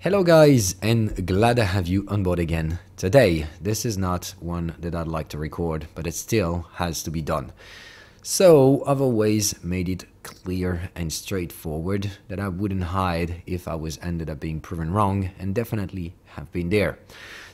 Hello guys, and glad to have you on board again. Today, this is not one that I'd like to record, but it still has to be done. So, I've always made it clear and straightforward that I wouldn't hide if I was ended up being proven wrong, and definitely have been there.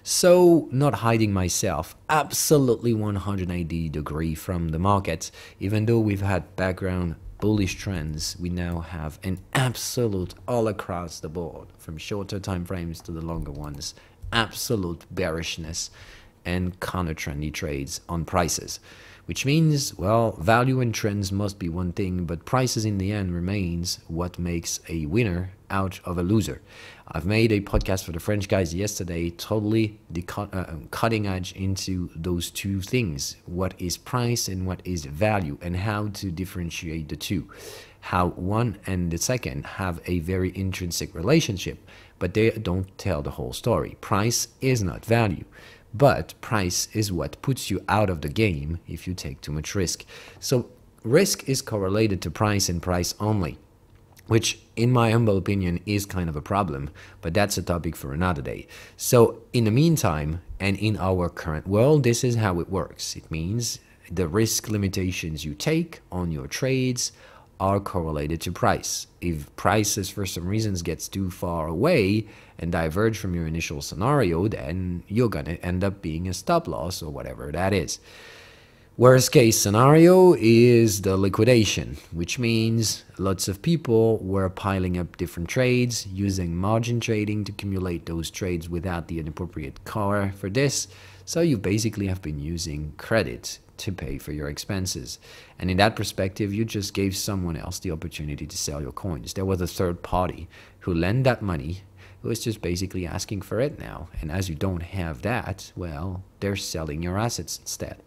So, not hiding myself, absolutely 180 degree from the market, even though we've had background bullish trends, we now have an absolute all across the board, from shorter time frames to the longer ones, absolute bearishness and counter trendy trades on prices, which means, well, value and trends must be one thing, but prices in the end remains what makes a winner out of a loser. I've made a podcast for the French guys yesterday, totally cutting edge into those two things. What is price and what is value, and how to differentiate the two. How one and the second have a very intrinsic relationship, but they don't tell the whole story. Price is not value, but price is what puts you out of the game if you take too much risk. So risk is correlated to price and price only, which in my humble opinion is kind of a problem, but that's a topic for another day. So in the meantime, and in our current world, this is how it works. It means the risk limitations you take on your trades are correlated to price. If prices for some reasons gets too far away and diverge from your initial scenario, then you're gonna end up being a stop loss or whatever that is. Worst case scenario is the liquidation, which means lots of people were piling up different trades, using margin trading to accumulate those trades without the appropriate cover for this. So you basically have been using credit to pay for your expenses. And in that perspective, you just gave someone else the opportunity to sell your coins. There was a third party who lent that money, who is just basically asking for it now. And as you don't have that, well, they're selling your assets instead.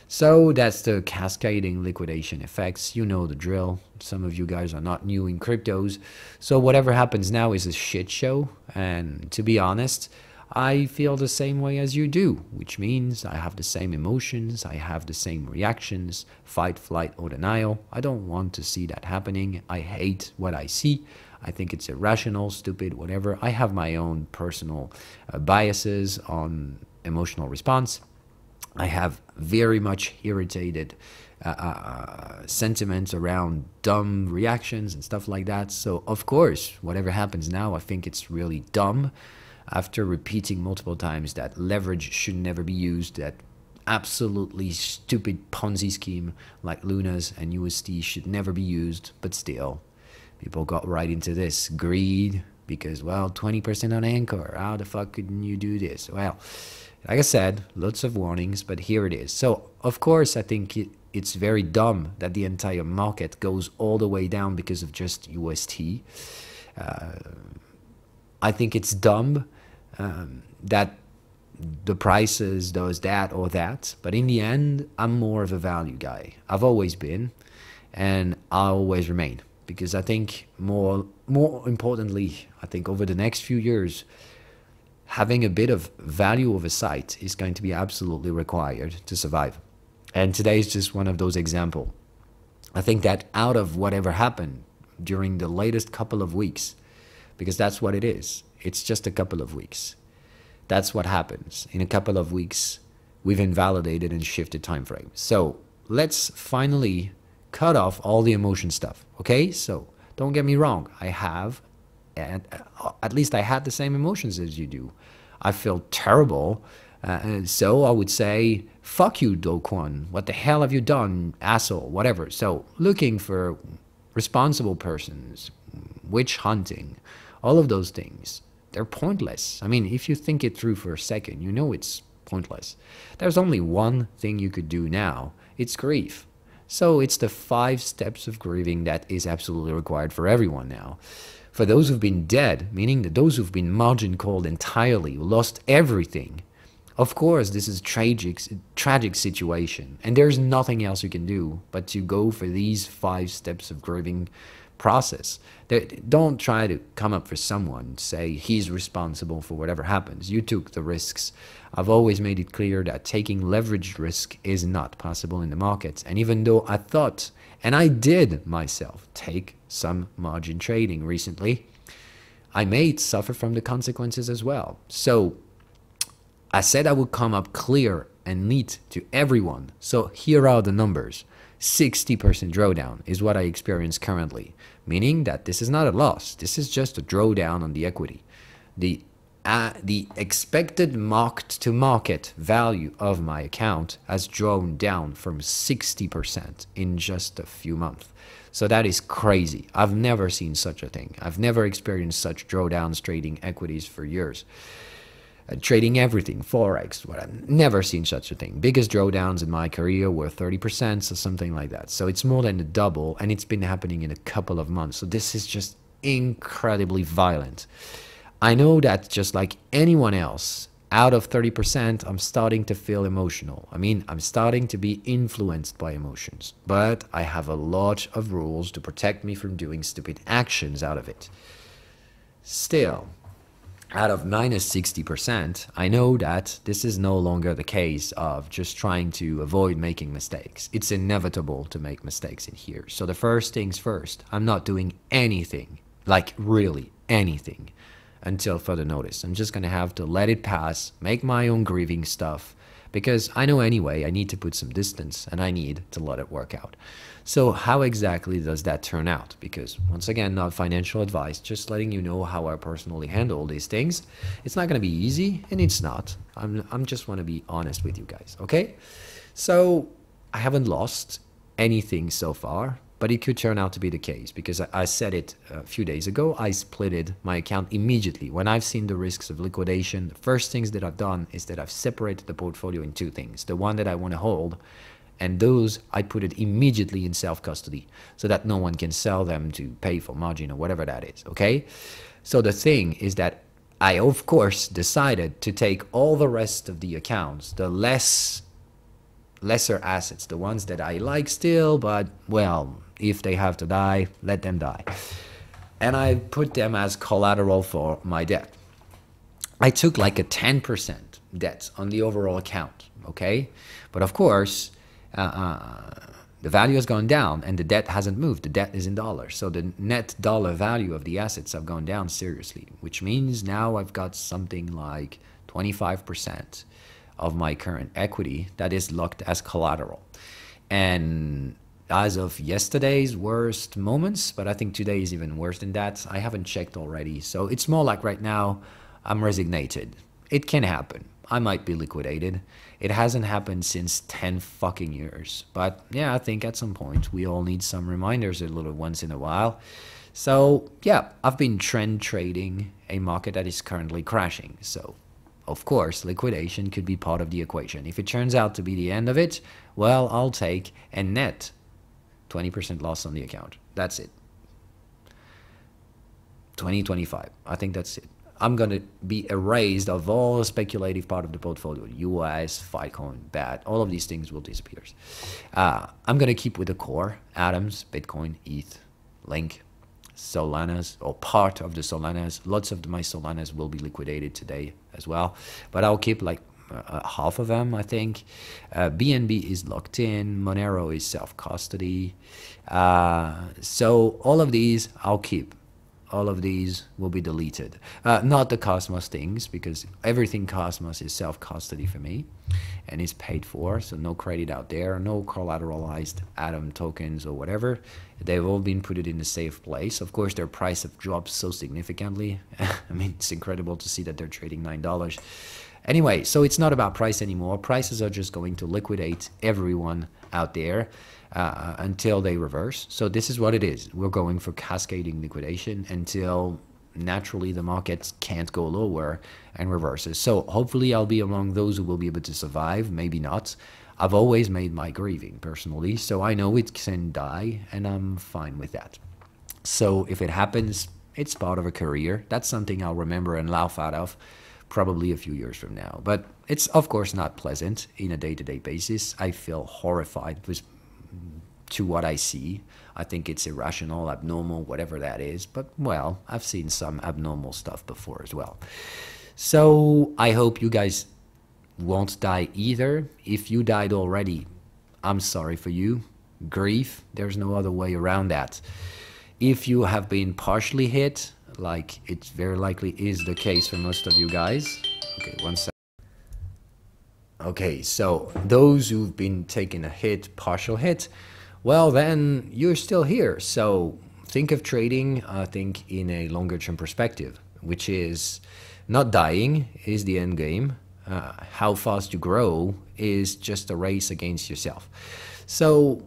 So that's the cascading liquidation effects. You know the drill. Some of you guys are not new in cryptos. So whatever happens now is a shit show. And to be honest, I feel the same way as you do, which means I have the same emotions, I have the same reactions, fight, flight, or denial. I don't want to see that happening. I hate what I see. I think it's irrational, stupid, whatever. I have my own personal biases on emotional response. I have very much irritated sentiments around dumb reactions and stuff like that. So, of course, whatever happens now, I think it's really dumb. After repeating multiple times that leverage should never be used, that absolutely stupid Ponzi scheme like Luna's and USD should never be used, but still, people got right into this. Greed, because, well, 20% on Anchor, how the fuck couldn't you do this? Well, like I said, lots of warnings, but here it is. So, of course, I think it's very dumb that the entire market goes all the way down because of just UST. I think it's dumb that the prices does that or that, but in the end, I'm more of a value guy. I've always been, and I'll always remain, because I think more importantly, I think over the next few years, having a bit of value oversight is going to be absolutely required to survive. And today is just one of those examples. I think that out of whatever happened during the latest couple of weeks, because that's what it is, it's just a couple of weeks. That's what happens. In a couple of weeks, we've invalidated and shifted time frames. So let's finally cut off all the emotion stuff, okay? So don't get me wrong, I have, and at least I had the same emotions as you do. I feel terrible, and so I would say, fuck you, Do Kwon. What the hell have you done, asshole, whatever. So looking for responsible persons, witch hunting, all of those things, they're pointless. I mean, if you think it through for a second, you know it's pointless. There's only one thing you could do now. It's grief. So it's the 5 steps of grieving that is absolutely required for everyone now. For those who've been dead, meaning that those who've been margin called entirely, who lost everything, of course, this is a tragic situation, and there's nothing else you can do but to go for these 5 steps of grieving process. Don't try to come up for someone, say he's responsible for whatever happens. You took the risks. I've always made it clear that taking leveraged risk is not possible in the markets. And even though I thought, and I did myself, take some margin trading recently, I may suffer from the consequences as well. So I said I would come up clear and neat to everyone. So here are the numbers. 60% drawdown is what I experience currently, meaning that this is not a loss. This is just a drawdown on the equity. The expected mark-to-market value of my account has drawn down from 60% in just a few months. So that is crazy. I've never seen such a thing. I've never experienced such drawdowns trading equities for years. Trading everything, forex, what I've never seen such a thing. Biggest drawdowns in my career were 30% or something like that. So it's more than a double, and it's been happening in a couple of months. So this is just incredibly violent. I know that just like anyone else, out of 30%, I'm starting to feel emotional. I mean, I'm starting to be influenced by emotions, but I have a lot of rules to protect me from doing stupid actions out of it. Still, out of minus 60%, I know that this is no longer the case of just trying to avoid making mistakes. It's inevitable to make mistakes in here. So the first things first, I'm not doing anything, like really anything, until further notice. I'm just going to have to let it pass, make my own grieving stuff, because I know anyway I need to put some distance and I need to let it work out. So how exactly does that turn out? Because once again, not financial advice, just letting you know how I personally handle these things. It's not going to be easy, and it's not. I'm just want to be honest with you guys, okay? So I haven't lost anything so far, but it could turn out to be the case, because I said it a few days ago. I splitted my account immediately. When I've seen the risks of liquidation, the first things that I've done is that I've separated the portfolio in two things. The one that I want to hold, and those I put it immediately in self-custody so that no one can sell them to pay for margin or whatever that is, okay? So the thing is that I, of course, decided to take all the rest of the accounts, the lesser assets, the ones that I like still, but, well, if they have to die, let them die. And I put them as collateral for my debt. I took like a 10% debt on the overall account, okay? But of course, the value has gone down and the debt hasn't moved. The debt is in dollars. So the net dollar value of the assets have gone down seriously, which means now I've got something like 25% of my current equity that is locked as collateral. And as of yesterday's worst moments, but I think today is even worse than that, I haven't checked already. So it's more like right now, I'm resignated. It can happen. I might be liquidated. It hasn't happened since 10 fucking years. But yeah, I think at some point we all need some reminders a little once in a while. So yeah, I've been trend trading a market that is currently crashing. So of course, liquidation could be part of the equation. If it turns out to be the end of it, well, I'll take a net 20% loss on the account. That's it. 2025. I think that's it. I'm going to be erased of all the speculative part of the portfolio. US, Filecoin, BAT, all of these things will disappear. I'm going to keep with the core, Atoms, Bitcoin, ETH, Link, Solanas, or part of the Solanas. Lots of my Solanas will be liquidated today as well. But I'll keep like half of them, I think. BNB is locked in. Monero is self-custody. So all of these I'll keep. All of these will be deleted. Not the Cosmos things, because everything Cosmos is self-custody for me and is paid for, so no credit out there, no collateralized Atom tokens or whatever. They've all been put in a safe place. Of course, their price have dropped so significantly. I mean, it's incredible to see that they're trading $9. Anyway, so it's not about price anymore. Prices are just going to liquidate everyone out there until they reverse. So this is what it is. We're going for cascading liquidation until naturally the market can't go lower and reverses. So hopefully I'll be among those who will be able to survive, maybe not. I've always made my grieving personally, so I know it can die and I'm fine with that. So if it happens, it's part of a career. That's something I'll remember and laugh out of probably a few years from now. But it's of course not pleasant in a day-to-day basis. I feel horrified to what I see. I think it's irrational, abnormal, whatever that is. But, well, I've seen some abnormal stuff before as well. So I hope you guys won't die either. If you died already, I'm sorry for you. Grief, there's no other way around that. If you have been partially hit, like it very likely is the case for most of you guys. Okay, one second. Okay, so those who've been taking a hit, partial hit, well, then you're still here. So think of trading, I think, in a longer term perspective, which is not dying is the end game. How fast you grow is just a race against yourself. So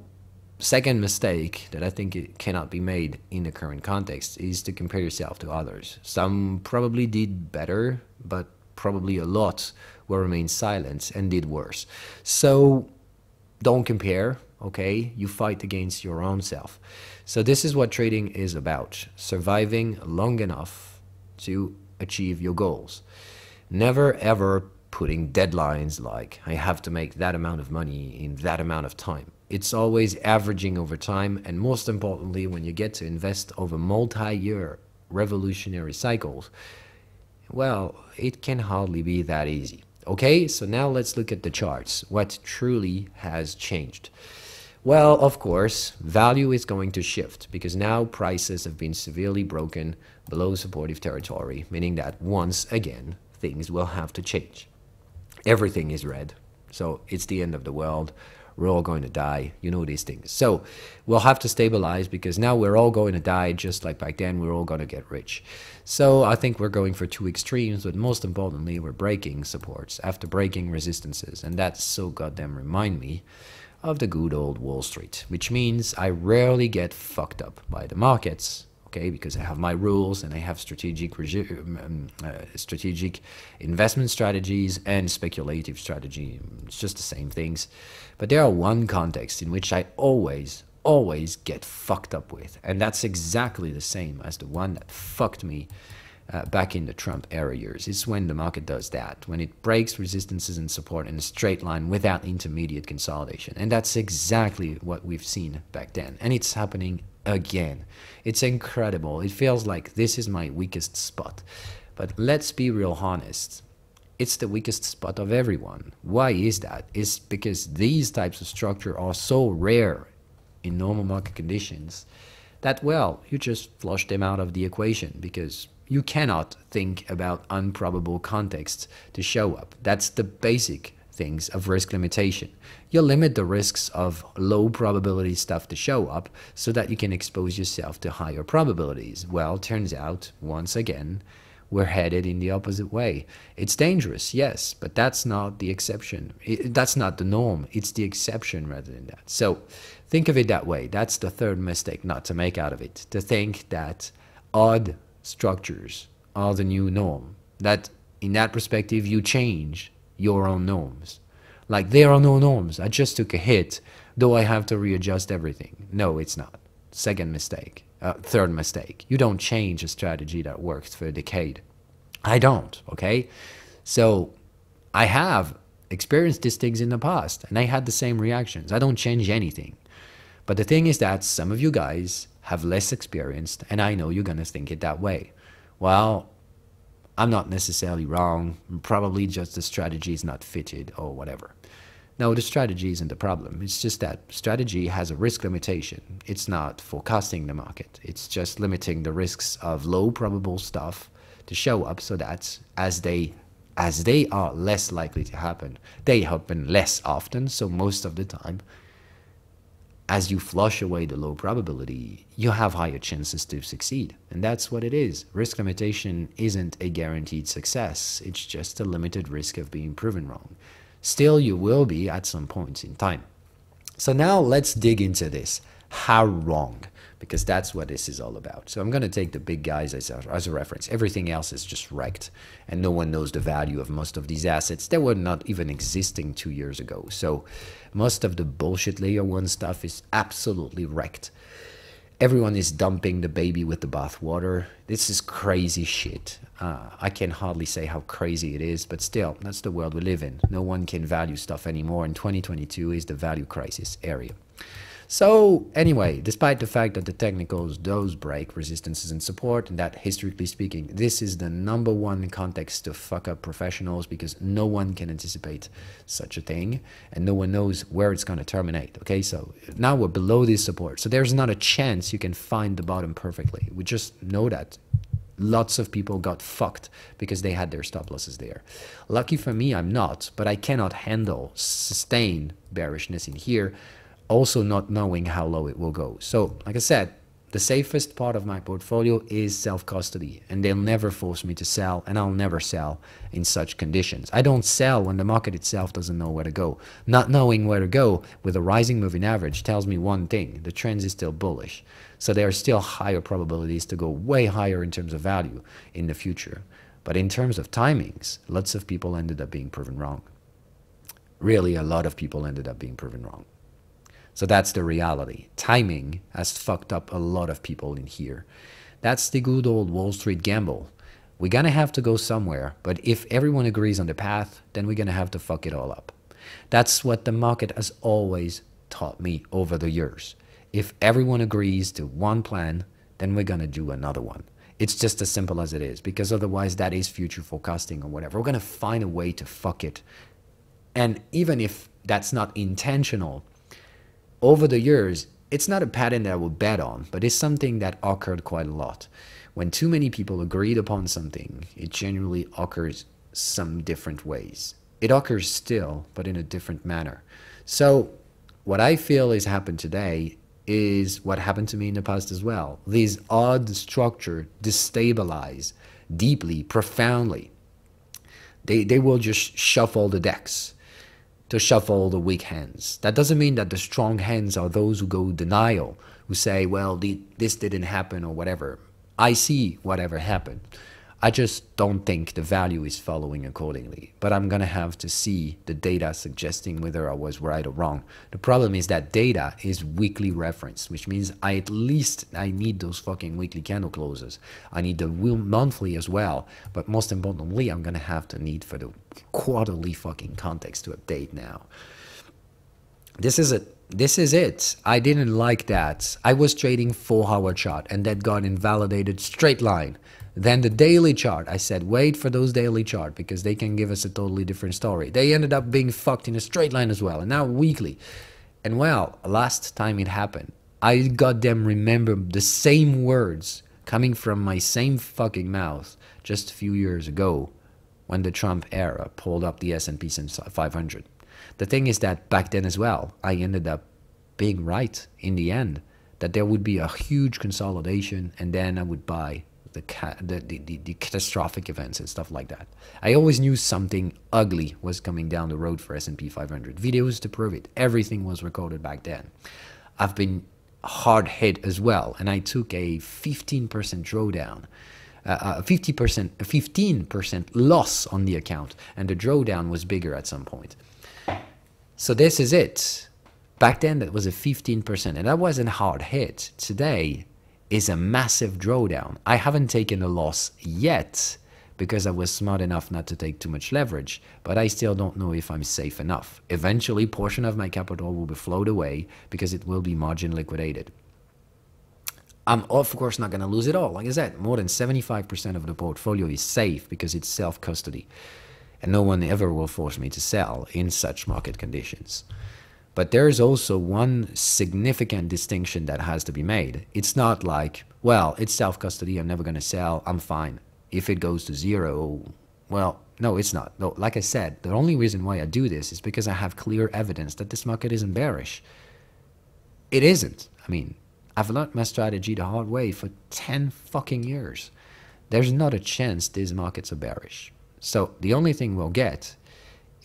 second mistake that I think it cannot be made in the current context is to compare yourself to others. Some probably did better, but probably a lot will remain silent and did worse. So don't compare, okay? You fight against your own self. So this is what trading is about, surviving long enough to achieve your goals. Never ever putting deadlines like I have to make that amount of money in that amount of time. It's always averaging over time, and most importantly, when you get to invest over multi-year revolutionary cycles, well, it can hardly be that easy. Okay, so now let's look at the charts. What truly has changed? Well, of course, value is going to shift because now prices have been severely broken below supportive territory, meaning that once again, things will have to change. Everything is red, so it's the end of the world. We're all going to die, you know these things. So we'll have to stabilize because now we're all going to die just like back then. We're all going to get rich. So I think we're going for two extremes, but most importantly, we're breaking supports after breaking resistances. And that's so goddamn remind me of the good old Wall Street, which means I rarely get fucked up by the markets. Okay, because I have my rules and I have strategic investment strategies and speculative strategy. It's just the same things. But there are one context in which I always get fucked up with. And that's exactly the same as the one that fucked me back in the Trump era years. It's when the market does that, when it breaks resistances and support in a straight line without intermediate consolidation. And that's exactly what we've seen back then. And it's happening again. It's incredible. It feels like this is my weakest spot. But let's be real honest. It's the weakest spot of everyone. Why is that? It's because these types of structure are so rare in normal market conditions that, well, you just flush them out of the equation because you cannot think about improbable contexts to show up. That's the basic things of risk limitation. You limit the risks of low probability stuff to show up so that you can expose yourself to higher probabilities. Well, turns out, once again, we're headed in the opposite way. It's dangerous, yes, but that's not the exception. That's not the norm. It's the exception rather than that. So think of it that way. That's the third mistake not to make out of it, to think that odd structures are the new norm, that in that perspective you change your own norms. Like, there are no norms. I just took a hit, though I have to readjust everything. No, it's not. Second mistake. Third mistake. You don't change a strategy that worked for a decade. I don't, okay? So I have experienced these things in the past, and I had the same reactions. I don't change anything. But the thing is that some of you guys have less experience, and I know you're going to think it that way. Well, I'm not necessarily wrong. Probably just the strategy is not fitted or whatever. No, the strategy isn't the problem. It's just that strategy has a risk limitation. It's not forecasting the market. It's just limiting the risks of low probable stuff to show up so that as they are less likely to happen, they happen less often. So most of the time, as you flush away the low probability, you have higher chances to succeed. And that's what it is. Risk limitation isn't a guaranteed success. It's just a limited risk of being proven wrong. Still, you will be at some points in time. So now let's dig into this. How wrong? Because that's what this is all about. So I'm going to take the big guys as a reference. Everything else is just wrecked. And no one knows the value of most of these assets. They were not even existing 2 years ago. So most of the bullshit layer one stuff is absolutely wrecked. Everyone is dumping the baby with the bathwater. This is crazy shit. I can hardly say how crazy it is, but still, that's the world we live in. No one can value stuff anymore, and 2022 is the value crisis area. So anyway, despite the fact that the technicals does break resistances and support, and that historically speaking, this is the #1 context to fuck up professionals because no one can anticipate such a thing and no one knows where it's going to terminate. Okay, so now we're below this support. So there's not a chance you can find the bottom perfectly. We just know that Lots of people got fucked because they had their stop losses there. Lucky for me, I'm not, but I cannot handle sustained bearishness in here, also not knowing how low it will go. So, like I said, the safest part of my portfolio is self-custody, and they'll never force me to sell, and I'll never sell in such conditions. I don't sell when the market itself doesn't know where to go. Not knowing where to go with a rising moving average tells me one thing: the trend is still bullish. So there are still higher probabilities to go way higher in terms of value in the future. But in terms of timings, lots of people ended up being proven wrong. Really, a lot of people ended up being proven wrong. So that's the reality. Timing has fucked up a lot of people in here. That's the good old Wall Street gamble. We're gonna have to go somewhere, but if everyone agrees on the path, then we're gonna have to fuck it all up. That's what the market has always taught me over the years. If everyone agrees to one plan, then we're gonna do another one. It's just as simple as it is, because otherwise that is future forecasting or whatever. We're gonna find a way to fuck it. And even if that's not intentional, over the years, it's not a pattern that I would bet on, but it's something that occurred quite a lot. When too many people agreed upon something, it generally occurs some different ways. It occurs still, but in a different manner. So what I feel has happened today is what happened to me in the past as well. These odd structure destabilize deeply, profoundly. They will just shuffle the decks to shuffle the weak hands. That doesn't mean that the strong hands are those who go denial, who say, well, this didn't happen or whatever. I see whatever happened. I just don't think the value is following accordingly. But I'm going to have to see the data suggesting whether I was right or wrong. The problem is that data is weekly reference, which means I need those fucking weekly candle closes. I need the monthly as well. But most importantly, I'm going to have to need for the quarterly fucking context to update now. This is it. This is it. I didn't like that. I was trading 4-hour chart and that got invalidated straight line. Then the daily chart, I said, wait for those daily chart because they can give us a totally different story. They ended up being fucked in a straight line as well, and now weekly. And well, last time it happened, I got them remember the same words coming from my same fucking mouth just a few years ago when the Trump era pulled up the S&P 500. The thing is that back then as well, I ended up being right in the end, that there would be a huge consolidation and then I would buy the catastrophic events and stuff like that. I always knew something ugly was coming down the road for S&P 500. Videos to prove it. Everything was recorded back then. I've been hard hit as well, and I took a 15% drawdown, a 15% loss on the account, and the drawdown was bigger at some point. So this is it. Back then that was a 15%, and that wasn't hard hit. Today is a massive drawdown. I haven't taken a loss yet because I was smart enough not to take too much leverage, but I still don't know if I'm safe enough. Eventually, portion of my capital will be flowed away because it will be margin liquidated. I'm of course not going to lose it all. Like I said, more than 75% of the portfolio is safe because it's self-custody, and no one ever will force me to sell in such market conditions. But there is also one significant distinction that has to be made. It's not like, well, it's self-custody, I'm never going to sell, I'm fine. If it goes to zero, well, no, it's not. No, like I said, the only reason why I do this is because I have clear evidence that this market isn't bearish. It isn't. I mean, I've learned my strategy the hard way for 10 fucking years. There's not a chance these markets are bearish. So the only thing we'll get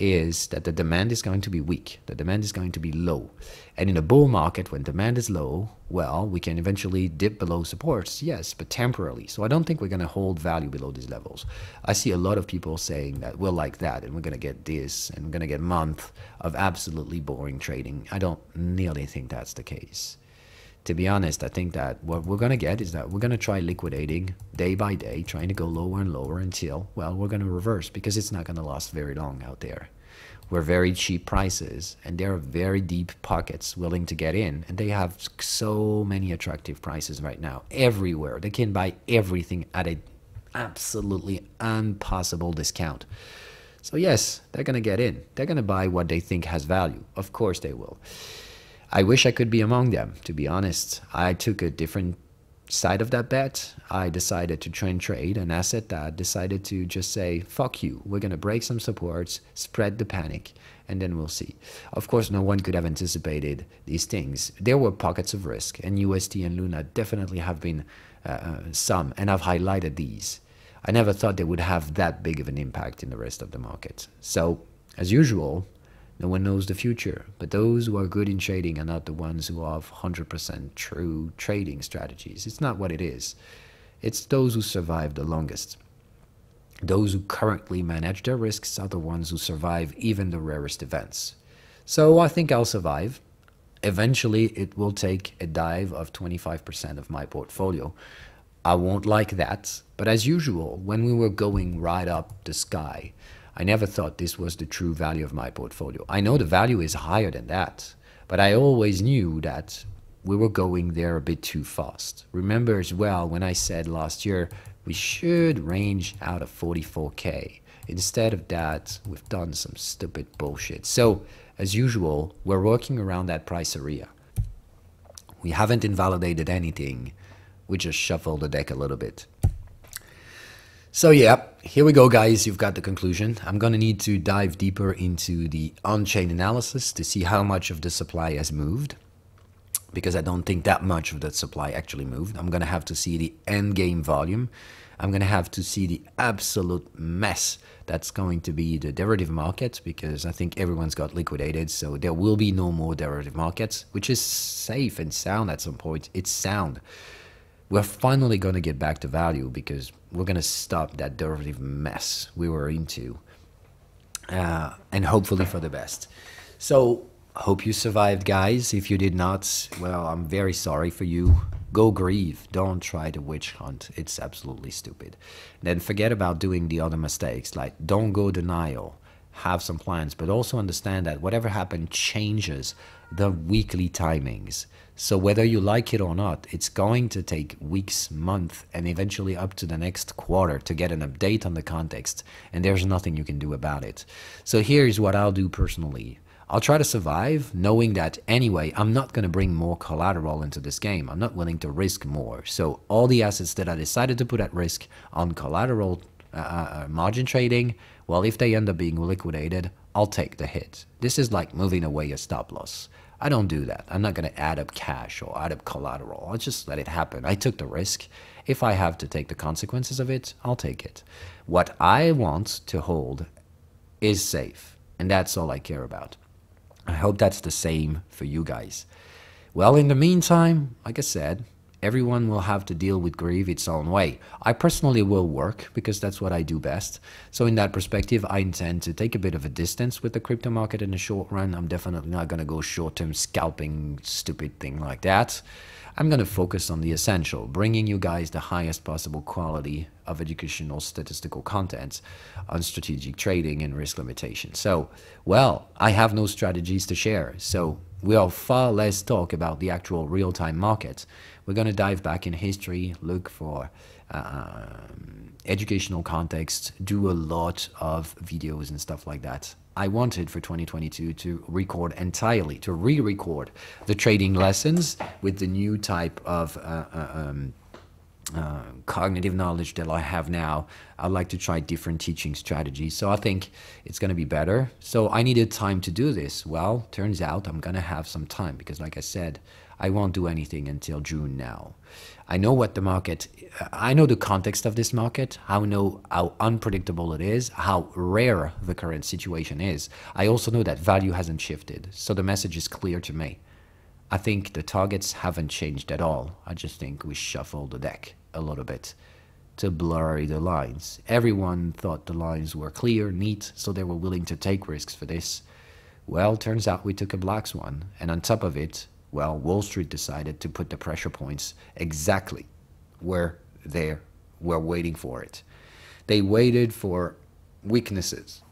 is that the demand is going to be weak. The demand is going to be low. And in a bull market, when demand is low, well, we can eventually dip below supports, yes, but temporarily. So I don't think we're going to hold value below these levels. I see a lot of people saying that we're like that and we're going to get this and we're going to get a month of absolutely boring trading. I don't nearly think that's the case. To be honest, I think that what we're going to get is that we're going to try liquidating day by day, trying to go lower and lower until, well, we're going to reverse because it's not going to last very long out there. We're very cheap prices and there are very deep pockets willing to get in, and they have so many attractive prices right now everywhere. They can buy everything at an absolutely impossible discount. So yes, they're going to get in. They're going to buy what they think has value. Of course they will. I wish I could be among them, to be honest. I took a different side of that bet, I decided to try and trade an asset that decided to just say, fuck you, we're going to break some supports, spread the panic, and then we'll see. Of course, no one could have anticipated these things. There were pockets of risk, and USD and Luna definitely have been some, and I've highlighted these. I never thought they would have that big of an impact in the rest of the market. So, as usual, no one knows the future, but those who are good in trading are not the ones who have 100% true trading strategies. It's not what it is. It's those who survive the longest. Those who currently manage their risks are the ones who survive even the rarest events. So I think I'll survive. Eventually, it will take a dive of 25% of my portfolio. I won't like that, but as usual, when we were going right up the sky, I never thought this was the true value of my portfolio. I know the value is higher than that, but I always knew that we were going there a bit too fast. Remember as well when I said last year we should range out of 44K. Instead of that, we've done some stupid bullshit. So, as usual, we're working around that price area. We haven't invalidated anything. We just shuffled the deck a little bit. So yeah, here we go, guys. You've got the conclusion. I'm going to need to dive deeper into the on-chain analysis to see how much of the supply has moved, because I don't think that much of that supply actually moved. I'm going to have to see the end game volume. I'm going to have to see the absolute mess that's going to be the derivative market, because I think everyone's got liquidated, so there will be no more derivative markets, which is safe and sound at some point. It's sound. We're finally going to get back to value because we're going to stop that derivative mess we were into, and hopefully for the best. So, hope you survived, guys. If you did not, well, I'm very sorry for you. Go grieve. Don't try to witch hunt. It's absolutely stupid. Then forget about doing the other mistakes, like don't go denial. Have some plans, but also understand that whatever happened changes the weekly timings. So whether you like it or not, it's going to take weeks, months, and eventually up to the next quarter to get an update on the context, and there's nothing you can do about it. So here's what I'll do personally. I'll try to survive, knowing that anyway, I'm not going to bring more collateral into this game. I'm not willing to risk more. So all the assets that I decided to put at risk on collateral margin trading, well, if they end up being liquidated, I'll take the hit. This is like moving away a stop loss. I don't do that. I'm not going to add up cash or add up collateral. I'll just let it happen. I took the risk. If I have to take the consequences of it, I'll take it. What I want to hold is safe, and that's all I care about. I hope that's the same for you guys. Well, in the meantime, like I said, everyone will have to deal with grief its own way. I personally will work because that's what I do best. So in that perspective, I intend to take a bit of a distance with the crypto market in the short run. I'm definitely not going to go short-term scalping, stupid thing like that. I'm going to focus on the essential, bringing you guys the highest possible quality of educational statistical content on strategic trading and risk limitation. So, well, I have no strategies to share. So we'll far less talk about the actual real-time market. We're going to dive back in history, look for educational context, do a lot of videos and stuff like that. I wanted for 2022 to record entirely, to re-record the trading lessons with the new type of cognitive knowledge that I have now. I'd like to try different teaching strategies. So I think it's going to be better. So I needed time to do this. Well, turns out I'm going to have some time because, like I said, I won't do anything until June now. I know what the market, I know the context of this market. I know how unpredictable it is, how rare the current situation is. I also know that value hasn't shifted. So the message is clear to me. I think the targets haven't changed at all. I just think we shuffled the deck a little bit to blur the lines. Everyone thought the lines were clear, neat, so they were willing to take risks for this. Well, turns out we took a black swan, and on top of it, well, Wall Street decided to put the pressure points exactly where they were waiting for it. They waited for weaknesses,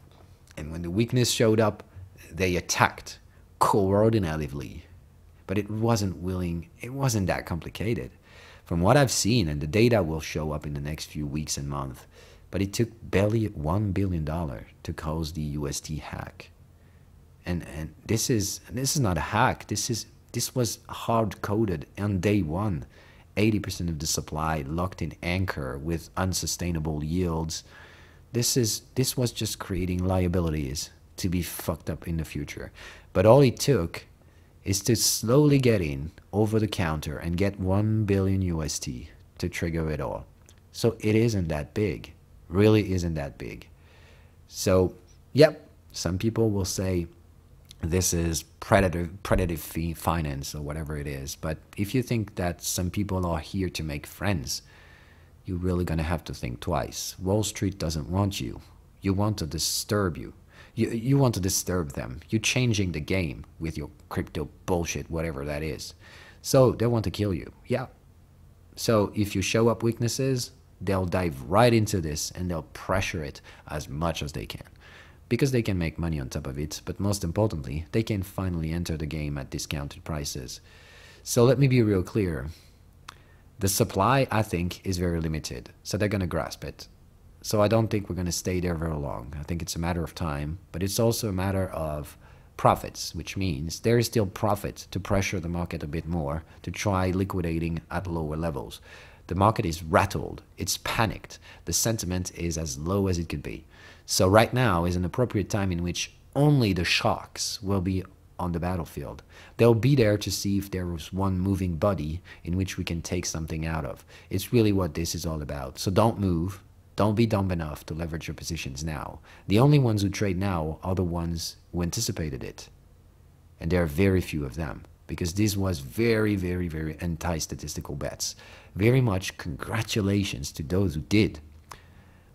and when the weakness showed up, they attacked coordinatively. But it wasn't that complicated. From what I've seen, and the data will show up in the next few weeks and months, but it took barely $1 billion to cause the USD hack. And this is not a hack. This was hard-coded on day one. 80% of the supply locked in anchor with unsustainable yields, this was just creating liabilities to be fucked up in the future. But all it took is to slowly get in over the counter and get 1 billion USD to trigger it all. So it isn't that big, really isn't that big. So, yep, some people will say this is predative finance or whatever it is. But if you think that some people are here to make friends, you're really going to have to think twice. Wall Street doesn't want you. You want to disturb you. You want to disturb them. You're changing the game with your crypto bullshit, whatever that is. So they want to kill you. Yeah. So if you show up weaknesses, they'll dive right into this and they'll pressure it as much as they can. Because they can make money on top of it, but most importantly, they can finally enter the game at discounted prices. So let me be real clear. The supply, I think, is very limited, so they're going to grasp it. So I don't think we're going to stay there very long. I think it's a matter of time, but it's also a matter of profits, which means there is still profit to pressure the market a bit more to try liquidating at lower levels. The market is rattled, it's panicked, the sentiment is as low as it could be. So right now is an appropriate time in which only the sharks will be on the battlefield. They'll be there to see if there was one moving body in which we can take something out of. It's really what this is all about. So don't move. Don't be dumb enough to leverage your positions now. The only ones who trade now are the ones who anticipated it. And there are very few of them, because this was very, very, very anti-statistical bets. Very much congratulations to those who did.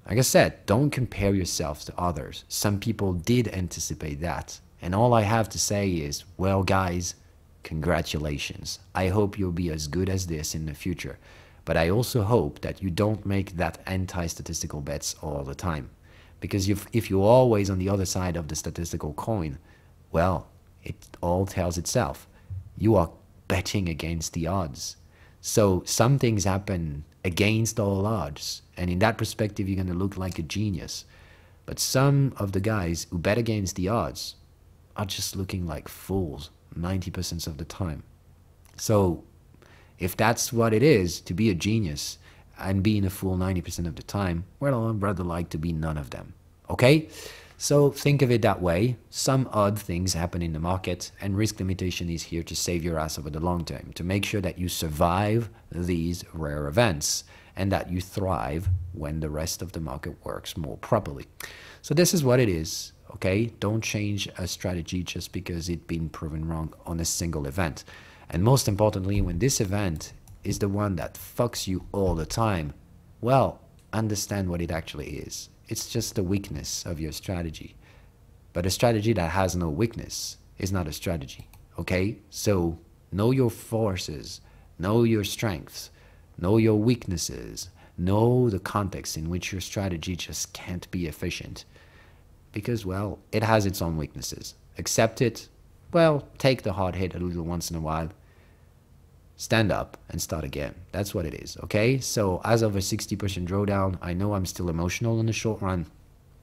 Like I said, don't compare yourself to others. Some people did anticipate that. And all I have to say is, well, guys, congratulations. I hope you'll be as good as this in the future. But I also hope that you don't make that anti-statistical bets all the time. Because if you're always on the other side of the statistical coin, well, it all tells itself. You are betting against the odds. So some things happen against all odds. And in that perspective, you're going to look like a genius. But some of the guys who bet against the odds are just looking like fools 90% of the time. So if that's what it is to be a genius and being a fool 90% of the time, well, I'd rather like to be none of them. Okay? So think of it that way. Some odd things happen in the market, and risk limitation is here to save your ass over the long term, to make sure that you survive these rare events and that you thrive when the rest of the market works more properly. So this is what it is. Okay? Don't change a strategy just because it's been proven wrong on a single event. And most importantly, when this event is the one that fucks you all the time, well, understand what it actually is. It's just the weakness of your strategy. But a strategy that has no weakness is not a strategy. Okay? So know your forces, know your strengths, know your weaknesses, know the context in which your strategy just can't be efficient. Because, well, it has its own weaknesses. Accept it. Well, take the hard hit a little once in a while. Stand up and start again. That's what it is, okay? So as of a 60% drawdown, I know I'm still emotional in the short run.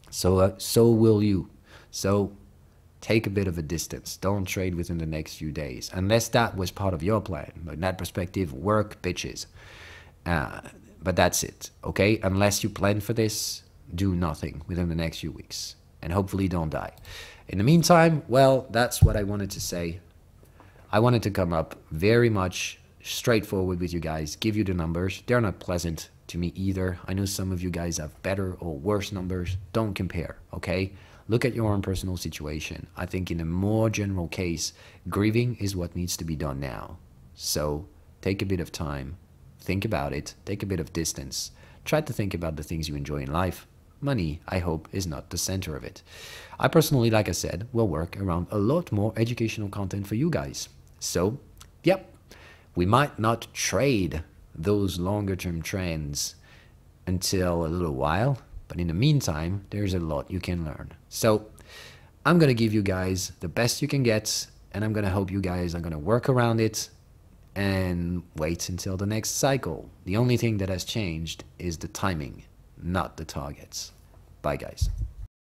So will you. So take a bit of a distance. Don't trade within the next few days. Unless that was part of your plan. But in that perspective, work, bitches. But that's it, okay? Unless you plan for this, do nothing within the next few weeks. And hopefully don't die. In the meantime, well, that's what I wanted to say. I wanted to come up very much straightforward with you guys, give you the numbers. They're not pleasant to me either. I know some of you guys have better or worse numbers. Don't compare, okay? Look at your own personal situation. I think in a more general case, grieving is what needs to be done now. So take a bit of time, think about it, take a bit of distance. Try to think about the things you enjoy in life. Money, I hope, is not the center of it. I personally, like I said, will work around a lot more educational content for you guys. So, yep, we might not trade those longer term trends until a little while, but in the meantime, there's a lot you can learn. So, I'm going to give you guys the best you can get, and I'm going to hope you guys are going to work around it and wait until the next cycle. The only thing that has changed is the timing, not the targets. Bye, guys.